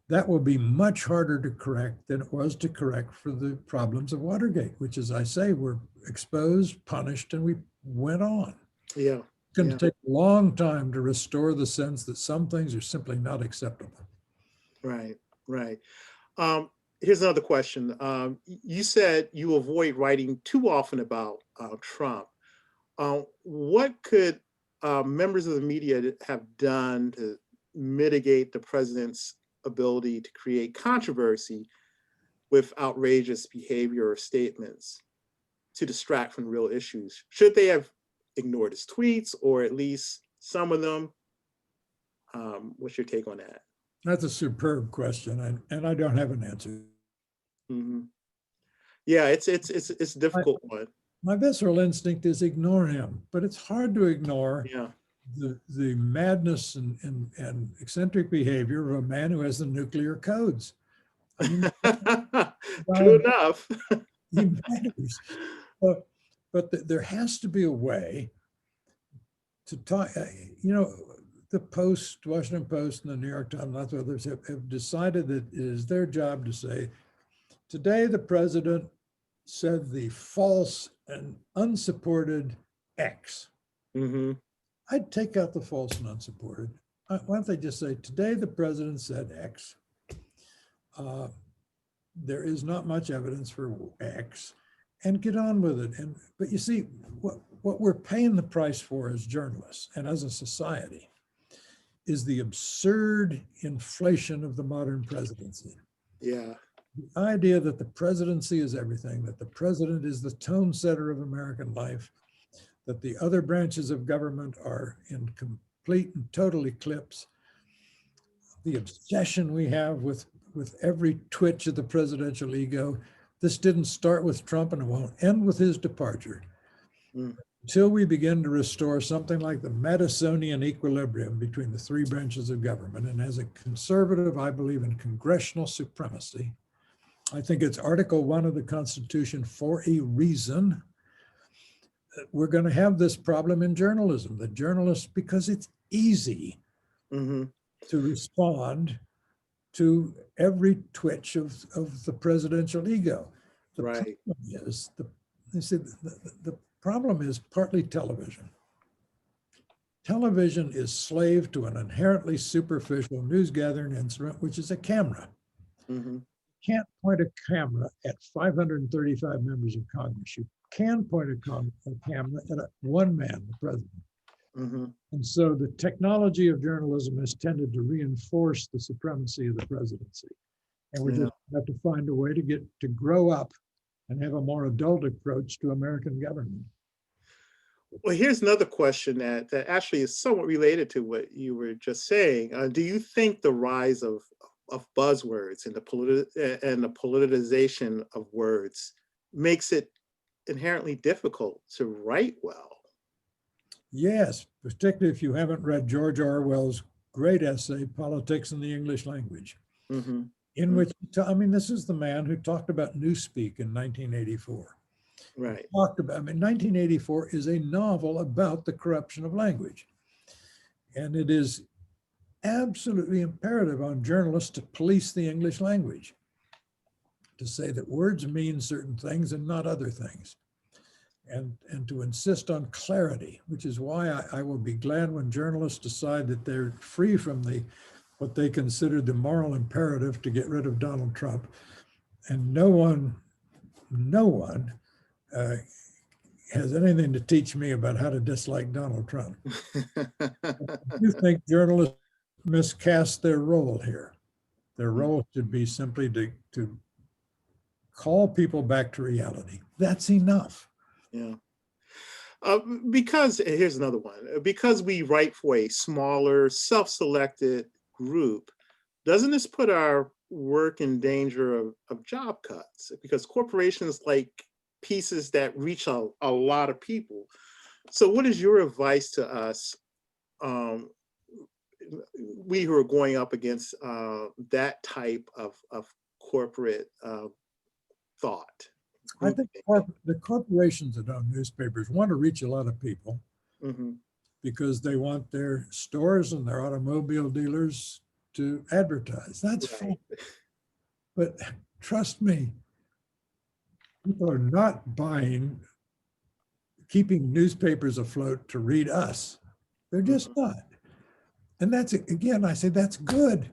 That will be much harder to correct than it was to correct for the problems of Watergate, which, as I say, were exposed, punished, and we went on. Yeah. It's going to take a long time to restore the sense that some things are simply not acceptable. Right, right. Here's another question. You said you avoid writing too often about Trump. What could members of the media have done to mitigate the president's ability to create controversy with outrageous behavior or statements to distract from real issues? Should they have ignored his tweets, or at least some of them? What's your take on that? That's a superb question, and I don't have an answer. Yeah, it's a difficult one. My visceral instinct is ignore him, but it's hard to ignore the madness and eccentric behavior of a man who has the nuclear codes. I mean, true enough. He matters. But there has to be a way to talk. You know, the Post, Washington Post, and the New York Times, and lots of others have decided that it is their job to say, Today, the president said the false and unsupported X. Mm-hmm. I'd take out the false and unsupported. Why don't they just say, today the president said X. There is not much evidence for X, and get on with it. But you see, what we're paying the price for as journalists and as a society is the absurd inflation of the modern presidency. Yeah. The idea that the presidency is everything, that the president is the tone setter of American life, that the other branches of government are in complete and total eclipse, the obsession we have with every twitch of the presidential ego. This didn't start with Trump and it won't end with his departure. Until we begin to restore something like the Madisonian equilibrium between the three branches of government. And as a conservative, I believe in congressional supremacy. I think it's Article 1 of the Constitution for a reason. We're going to have this problem in journalism. The journalists, because it's easy to respond to every twitch of the presidential ego. The Right. problem is, the problem is partly television. Television is slave to an inherently superficial news gathering instrument, which is a camera. You can't point a camera at 535 members of Congress. You can point a camera at one man, the president. And so the technology of journalism has tended to reinforce the supremacy of the presidency. And we just have to find a way to grow up and have a more adult approach to American government. Well, here's another question that actually is somewhat related to what you were just saying. Do you think the rise of buzzwords and the politicization of words makes it inherently difficult to write well? Yes, particularly if you haven't read George Orwell's great essay, Politics in the English Language, in which, this is the man who talked about newspeak in 1984. Right. 1984 is a novel about the corruption of language. And it is absolutely imperative on journalists to police the English language, to say that words mean certain things and not other things. And to insist on clarity, which is why I will be glad when journalists decide that they're free from what they consider the moral imperative to get rid of Donald Trump. And no one has anything to teach me about how to dislike Donald Trump. I do think journalists miscast their role here. Their role should be simply to call people back to reality. That's enough. Yeah. Because here's another one. Because we write for a smaller, self-selected group, doesn't this put our work in danger of job cuts? Because corporations like pieces that reach a lot of people. So what is your advice to us, we who are going up against that type of corporate thought? I think the corporations that own newspapers want to reach a lot of people because they want their stores and their automobile dealers to advertise. That's fine. But trust me, people are not keeping newspapers afloat to read us. They're just not. And that's, again, I say that's good.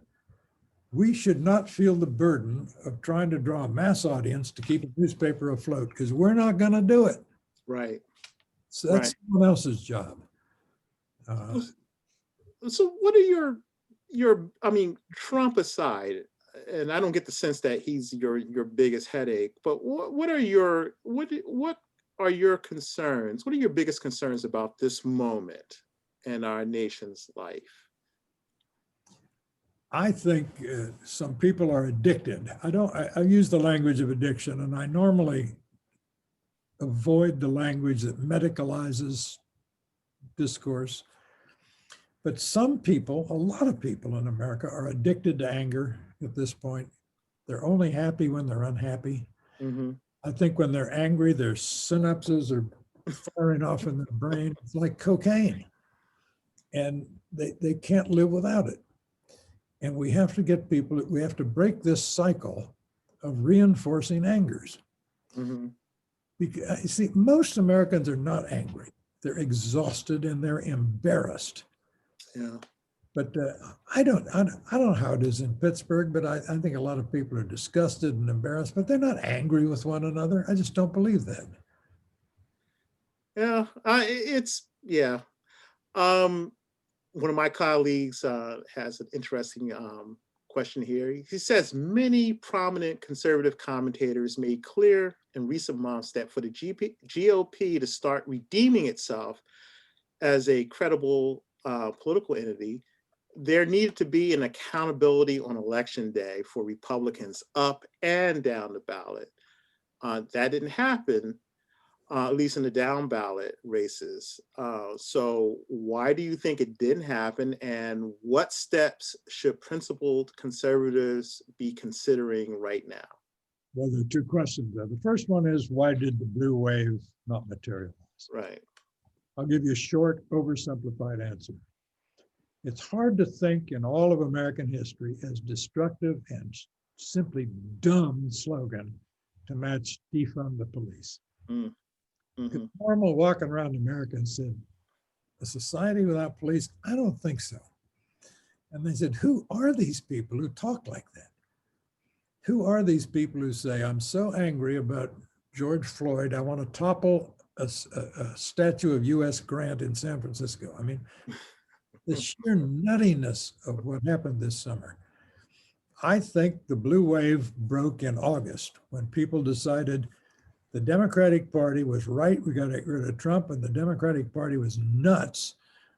We should not feel the burden of trying to draw a mass audience to keep a newspaper afloat, because we're not going to do it. Right. So that's someone else's job. So what are your Trump aside, and I don't get the sense that he's your biggest headache, but what are your concerns? What are your biggest concerns about this moment in our nation's life? I think some people are addicted. I use the language of addiction, and I normally avoid the language that medicalizes discourse. But some people, a lot of people in America, are addicted to anger at this point. They're only happy when they're unhappy. I think when they're angry, their synapses are firing off in their brain. It's like cocaine. And they can't live without it. And we have to get people, we have to break this cycle of reinforcing angers. Mhm. Because, you see, most Americans are not angry. They're exhausted and they're embarrassed. Yeah. But I don't know how it is in Pittsburgh, but I think a lot of people are disgusted and embarrassed, but they're not angry with one another. I just don't believe that. Yeah. Yeah. Um, One of my colleagues has an interesting question here. He says many prominent conservative commentators made clear in recent months that for the GOP to start redeeming itself as a credible political entity, there needed to be an accountability on election day for Republicans up and down the ballot. That didn't happen, at least in the down ballot races. So why do you think it didn't happen? And what steps should principled conservatives be considering right now? Well, there are two questions there. The first one is, why did the blue wave not materialize? Right. I'll give you a short, oversimplified answer. It's hard to think in all of American history as destructive and simply dumb slogan to match defund the police. Mm. If Mhm. normal walking around America and said, a society without police? I don't think so. And they said, who are these people who talk like that? Who are these people who say, I'm so angry about George Floyd, I want to topple a statue of U.S. Grant in San Francisco? I mean, the sheer nuttiness of what happened this summer. I think the blue wave broke in August when people decided the Democratic Party was right, we got to get rid of Trump, and the Democratic Party was nuts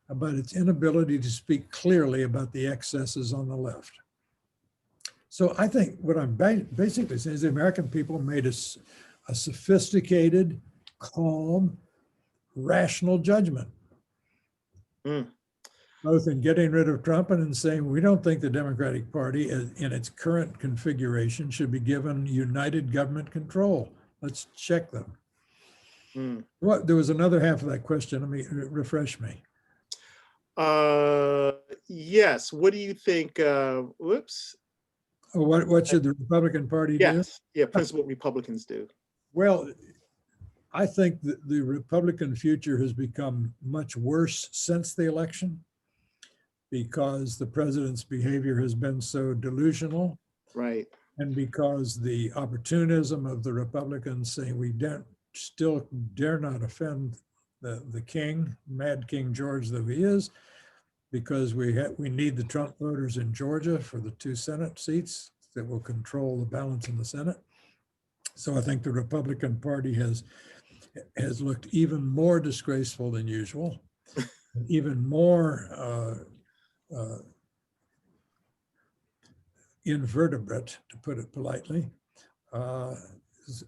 about its inability to speak clearly about the excesses on the left. So I think what I'm basically saying is the American people made a sophisticated, calm, rational judgment, Mm. both in getting rid of Trump and in saying we don't think the Democratic Party in its current configuration should be given united government control. Let's check them. Mm. What, there was another half of that question. Let me refresh me. Yes. What do you think? Whoops. Oh, what should the Republican Party do? Yes. Yeah. Principled Republicans do. Well, I think that the Republican future has become much worse since the election because the president's behavior has been so delusional. Right. And because the opportunism of the Republicans saying we still dare not offend the king, Mad King George though he is, because we need the Trump voters in Georgia for the 2 Senate seats that will control the balance in the Senate. So I think the Republican Party has looked even more disgraceful than usual, even more invertebrate, to put it politely.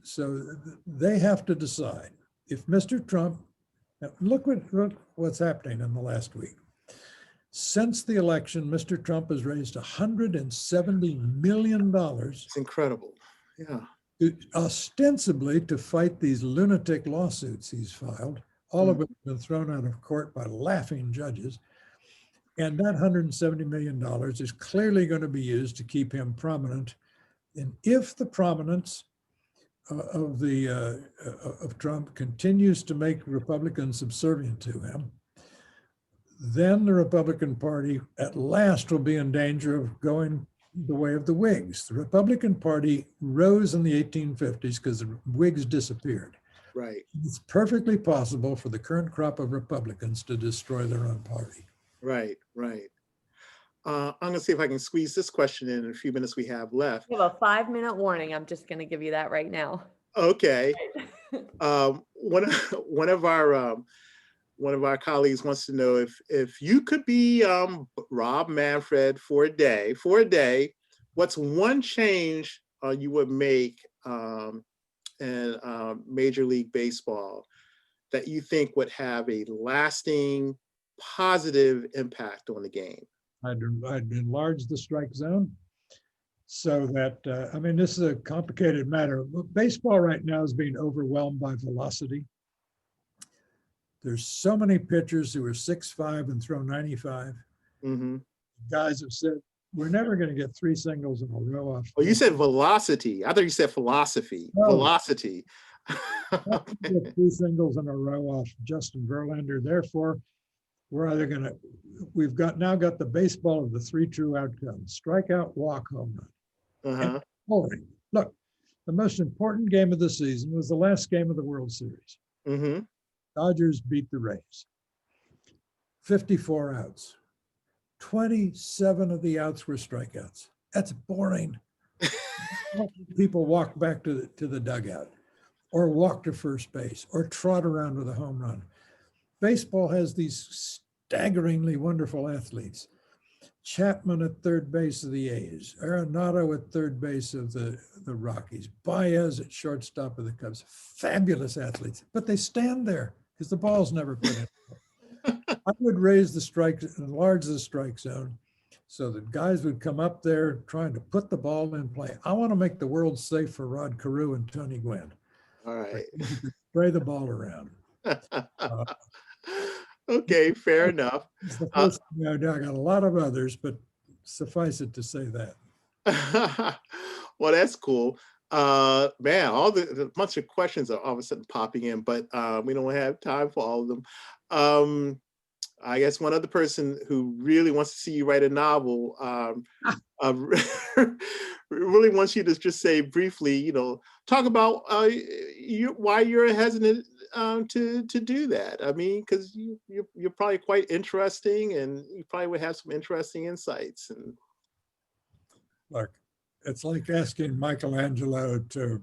So they have to decide if Mr. Trump, look what's happening in the last week. Since the election, Mr. Trump has raised $170 million. It's incredible. Yeah. Ostensibly to fight these lunatic lawsuits he's filed, all of which have been thrown out of court by laughing judges. And that $170 million is clearly going to be used to keep him prominent. And if the prominence of Trump continues to make Republicans subservient to him, then the Republican Party at last will be in danger of going the way of the Whigs. The Republican Party rose in the 1850s because the Whigs disappeared. Right. It's perfectly possible for the current crop of Republicans to destroy their own party. Right. Right. I'm going to see if I can squeeze this question in a few minutes we have left. You have a 5-minute warning. I'm just going to give you that right now. Okay. One of our colleagues wants to know if you could be Rob Manfred for a day, what's one change you would make in Major League Baseball that you think would have a lasting positive impact on the game? I'd enlarge the strike zone so that, I mean, this is a complicated matter. Baseball right now is being overwhelmed by velocity. There's so many pitchers who are 6'5" and throw 95. Mm-hmm. Guys have said we're never going to get 3 singles in a row off. Oh, you said velocity. I thought you said philosophy. No. Velocity. Not gonna get 3 singles in a row off Justin Verlander. Therefore, we're either going to, now got the baseball of the 3 true outcomes: strikeout, walk, home run. Uh-huh. And scoring. Look, the most important game of the season was the last game of the World Series. Mm-hmm. Dodgers beat the Rays. 54 outs. 27 of the outs were strikeouts. That's boring. People walk back to the dugout, or walk to first base, or trot around with a home run. Baseball has these staggeringly wonderful athletes. Chapman at third base of the A's, Arenado at third base of the Rockies, Baez at shortstop of the Cubs. Fabulous athletes, but they stand there because the ball's never put in. I would raise the strike, enlarge the strike zone so that guys would come up there trying to put the ball in play. I want to make the world safe for Rod Carew and Tony Gwynn. All right. Spray the ball around. Okay, fair enough. It's the first thing I do. I got a lot of others, but suffice it to say that. Well, that's cool. Man, a bunch of questions are all of a sudden popping in, but we don't have time for all of them. I guess one other person who really wants to see you write a novel really wants you to just say briefly, talk about why you're hesitant to do that. I mean, because you're probably quite interesting, and you probably would have some interesting insights. And look, it's like asking Michelangelo to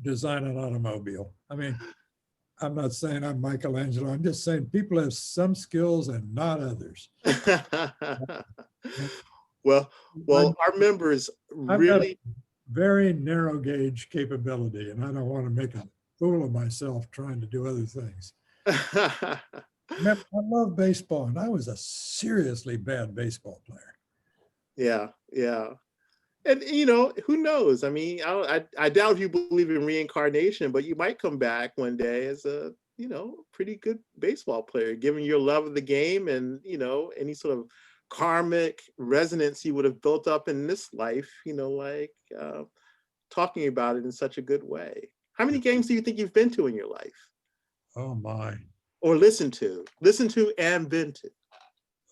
design an automobile. I mean, I'm not saying I'm Michelangelo. I'm just saying people have some skills and not others. Well, our members I've really got a very narrow gauge capability, and I don't want to make a fool of myself trying to do other things. I love baseball, and I was a seriously bad baseball player. Yeah. And who knows? I mean, I doubt if you believe in reincarnation, but you might come back one day as a pretty good baseball player, given your love of the game and any sort of karmic resonance you would have built up in this life. Talking about it in such a good way. How many games do you think you've been to in your life? Oh my! Or listened to and been to?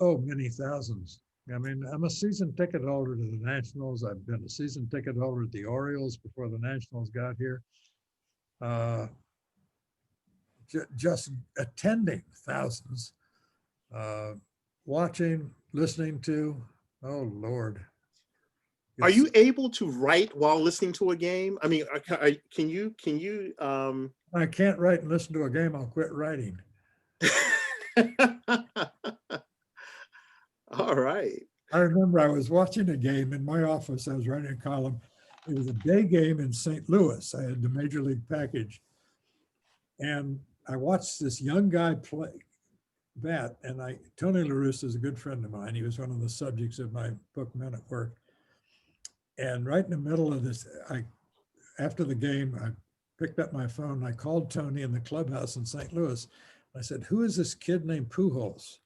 Oh, many thousands. I mean, I'm a season ticket holder to the Nationals. I've been a season ticket holder at the Orioles before the Nationals got here. Just attending thousands, watching, listening to. Oh Lord! Are you able to write while listening to a game? I mean, can you? I can't write and listen to a game. I'll quit writing. All right. I remember I was watching a game in my office. I was writing a column. It was a day game in St. Louis. I had the major league package. And I watched this young guy play bat. And Tony La Russa is a good friend of mine. He was one of the subjects of my book, Men at Work. And right in the middle of this, after the game, I picked up my phone. And I called Tony in the clubhouse in St. Louis. I said, "Who is this kid named Pujols?"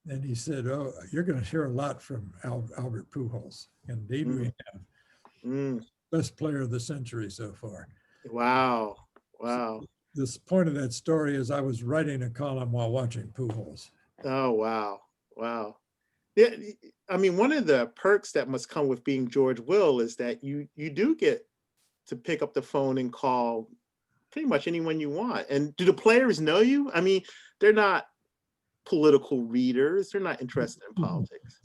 And he said, "Oh, you're going to hear a lot from Albert Pujols." Indeed, we have. Best player of the century so far. Wow. So this point of that story is I was writing a column while watching Pujols. Oh, wow. Yeah, I mean, one of the perks that must come with being George Will is that you do get to pick up the phone and call pretty much anyone you want. And do the players know you? I mean, they're not political readers. They're not interested in politics.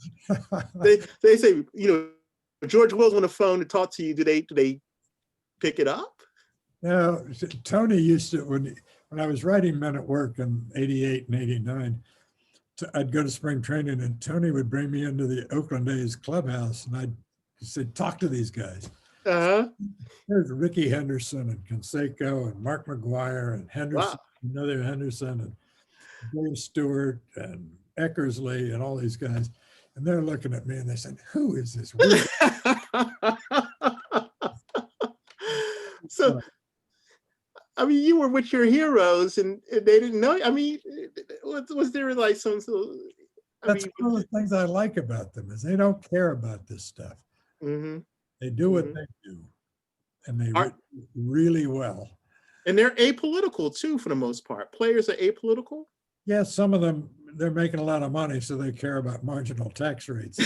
They say, George Will's on the phone to talk to you. Do they pick it up? No, Tony used to, when I was writing Men at Work in 88 and 89, I'd go to spring training and Tony would bring me into the Oakland A's clubhouse and I'd say, "Talk to these guys." Uh-huh. There's Ricky Henderson and Canseco and Mark McGuire and Henderson, Wow. another Henderson, and Dave Stewart and Eckersley and all these guys. And they're looking at me and they said, "Who is this weird?" So, I mean, you were with your heroes and they didn't know. I mean, was there like some, That's mean, one of the things I like about them is they don't care about this stuff. mhm, They do what mhm. they do, and they Are- really well. And they're apolitical too, for the most part. Players are apolitical. Yeah, some of them, they're making a lot of money, so they care about marginal tax rates.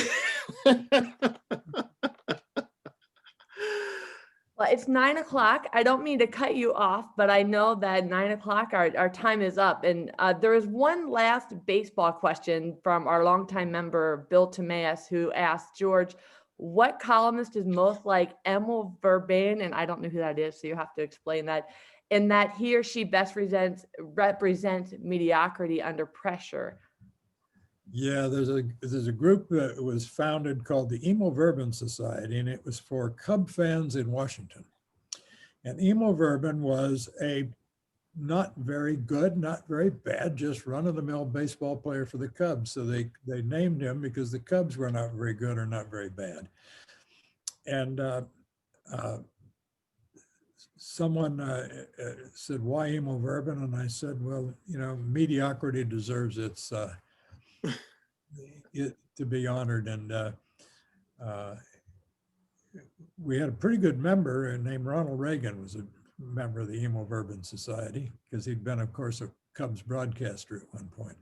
Well, it's 9 o'clock. I don't mean to cut you off, but I know that 9 o'clock, our time is up. And there is one last baseball question from our longtime member, Bill Timaeus, who asked George, what columnist is most like Emil Verbin? And I don't know who that is, so you have to explain that. And that he or she best represents mediocrity under pressure. Yeah, there's a group that was founded called the Emil Verbin Society, and it was for Cub fans in Washington. And Emil Verbin was a not very good, not very bad, just run-of-the-mill baseball player for the Cubs. So they named him because the Cubs were not very good or not very bad. And someone said, why Emil Verbin? And I said, well, you know, mediocrity deserves its to be honored. And we had a pretty good member named Ronald Reagan, was a member of the Emil Verbin Society, because he'd been, of course, a Cubs broadcaster at one point.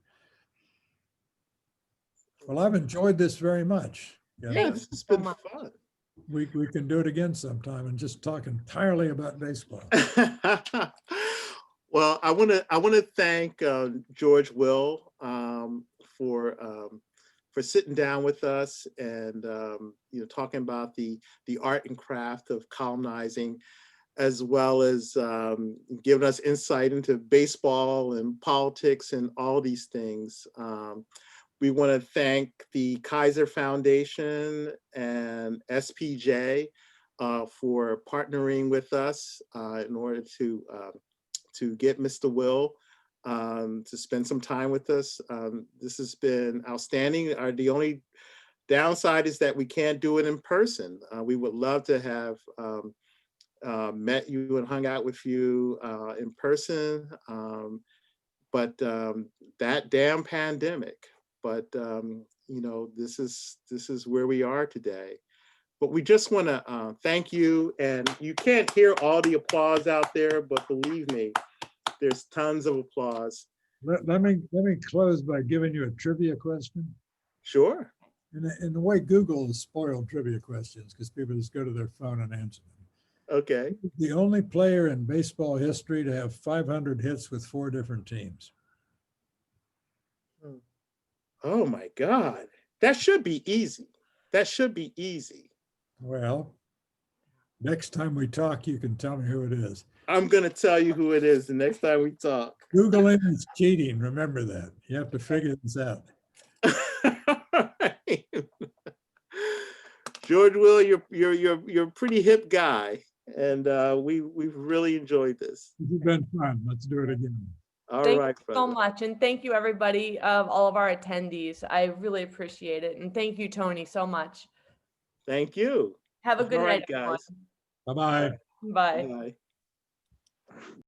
Well, I've enjoyed this very much. You know, Yes, it's been fun. we can do it again sometime and just talk entirely about baseball. Well, I want to thank George Will for sitting down with us and you know, talking about the art and craft of columnizing, as well as giving us insight into baseball and politics and all these things. We want to thank the Kaiser Foundation and SPJ for partnering with us in order to get Mr. Will to spend some time with us. This has been outstanding. The only downside is that we can't do it in person. We would love to have met you and hung out with you in person, but that damn pandemic. But you know, this is where we are today. But we just want to thank you, and you can't hear all the applause out there, but believe me, there's tons of applause. Let me close by giving you a trivia question. Sure. In the way Google has spoiled trivia questions, because people just go to their phone and answer them. Okay. The only player in baseball history to have 500 hits with 4 different teams. Oh my God. That should be easy. That should be easy. Well, next time we talk, you can tell me who it is. I'm going to tell you who it is the next time we talk. Googling is cheating. Remember that. You have to figure this out. George Will, you're a pretty hip guy, and we've really enjoyed this. It's been fun. Let's do it again. All Thank right, you so brother. much. And thank you, everybody, all of our attendees. I really appreciate it. And thank you, Tony, so much. Thank you. Have a good All right, night, everyone. guys. Bye-bye. Bye. Bye.